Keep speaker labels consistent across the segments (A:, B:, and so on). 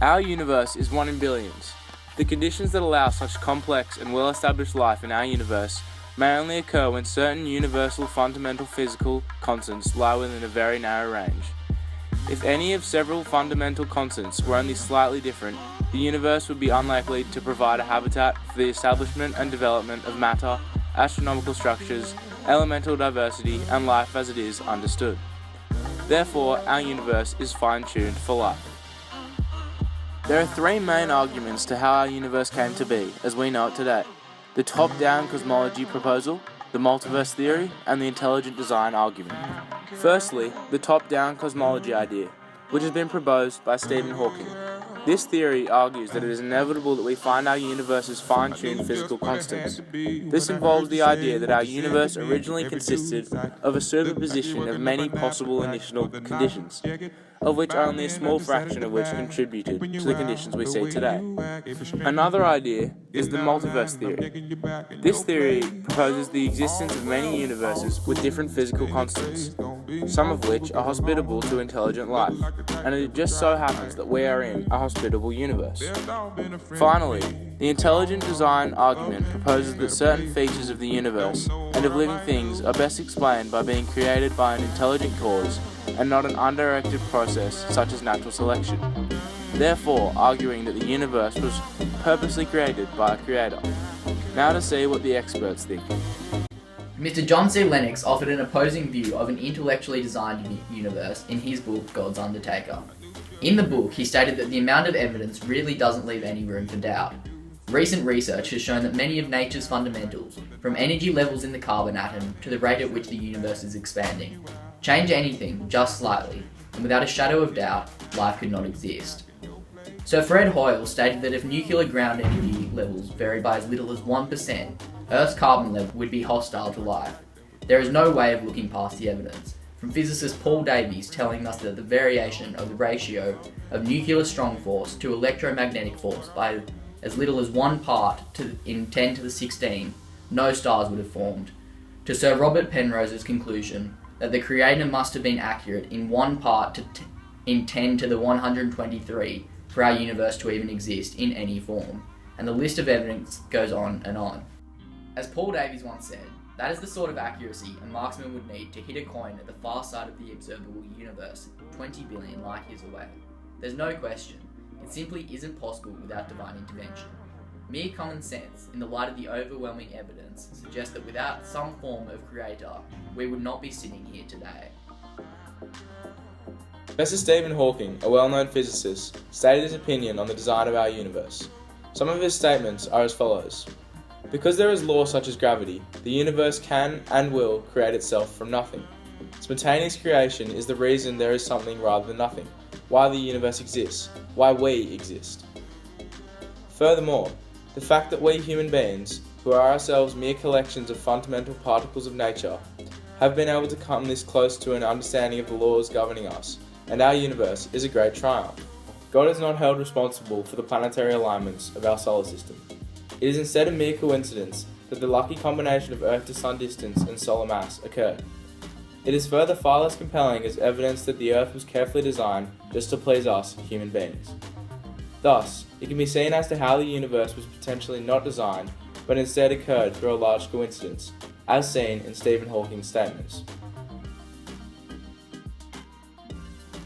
A: Our universe is one in billions. The conditions that allow such complex and well-established life in our universe may only occur when certain universal fundamental physical constants lie within a very narrow range. If any of several fundamental constants were only slightly different, the universe would be unlikely to provide a habitat for the establishment and development of matter, astronomical structures, elemental diversity, and life as it is understood. Therefore, our universe is fine-tuned for life. There are three main arguments to how our universe came to be, as we know it today: the top-down cosmology proposal, the multiverse theory, and the intelligent design argument. Firstly, the top-down cosmology idea, which has been proposed by Stephen Hawking. This theory argues that it is inevitable that we find our universe's fine-tuned physical constants. This involves the idea that our universe originally consisted of a superposition of many possible initial conditions, of which only a small fraction of which contributed to the conditions we see today. Another idea is the multiverse theory. This theory proposes the existence of many universes with different physical constants, some of which are hospitable to intelligent life, and it just so happens that we are in a hospitable universe. Finally, the intelligent design argument proposes that certain features of the universe and of living things are best explained by being created by an intelligent cause and not an undirected process such as natural selection, therefore arguing that the universe was purposely created by a creator. Now to see what the experts think.
B: Mr. John C. Lennox offered an opposing view of an intellectually designed universe in his book God's Undertaker. In the book, he stated that the amount of evidence really doesn't leave any room for doubt. Recent research has shown that many of nature's fundamentals, from energy levels in the carbon atom to the rate at which the universe is expanding, change anything just slightly, and without a shadow of doubt, life could not exist. Sir Fred Hoyle stated that if nuclear ground energy levels vary by as little as 1%, Earth's carbon level would be hostile to life. There is no way of looking past the evidence, from physicist Paul Davies telling us that the variation of the ratio of nuclear strong force to electromagnetic force by as little as 1 part in 10 to the 16, no stars would have formed, to Sir Robert Penrose's conclusion that the Creator must have been accurate in 1 part in 10 to the 123 for our universe to even exist in any form, and the list of evidence goes on and on. As Paul Davies once said, that is the sort of accuracy a marksman would need to hit a coin at the far side of the observable universe, 20 billion light years away. There's no question, it simply isn't possible without divine intervention. Mere common sense, in the light of the overwhelming evidence, suggests that without some form of creator, we would not be sitting here today.
A: Professor Stephen Hawking, a well-known physicist, stated his opinion on the design of our universe. Some of his statements are as follows. Because there is law such as gravity, the universe can and will create itself from nothing. Spontaneous creation is the reason there is something rather than nothing, why the universe exists, why we exist. Furthermore, the fact that we human beings, who are ourselves mere collections of fundamental particles of nature, have been able to come this close to an understanding of the laws governing us and our universe is a great triumph. God is not held responsible for the planetary alignments of our solar system. It is instead a mere coincidence that the lucky combination of Earth to Sun distance and solar mass occurred. It is further far less compelling as evidence that the Earth was carefully designed just to please us, human beings. Thus, it can be seen as to how the universe was potentially not designed, but instead occurred through a large coincidence, as seen in Stephen Hawking's statements.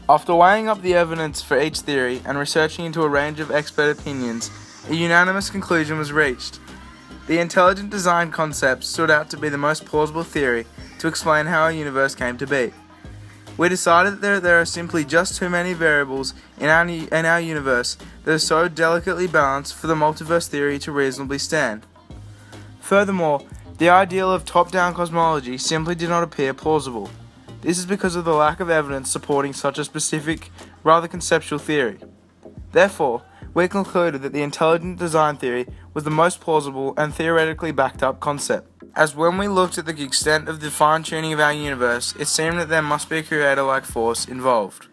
A: After weighing up the evidence for each theory and researching into a range of expert opinions, a unanimous conclusion was reached. The intelligent design concept stood out to be the most plausible theory to explain how our universe came to be. We decided that there are simply just too many variables in our universe that are so delicately balanced for the multiverse theory to reasonably stand. Furthermore, the ideal of top-down cosmology simply did not appear plausible. This is because of the lack of evidence supporting such a specific, rather conceptual theory. Therefore, we concluded that the intelligent design theory was the most plausible and theoretically backed up concept. As when we looked at the extent of the fine-tuning of our universe, it seemed that there must be a creator-like force involved.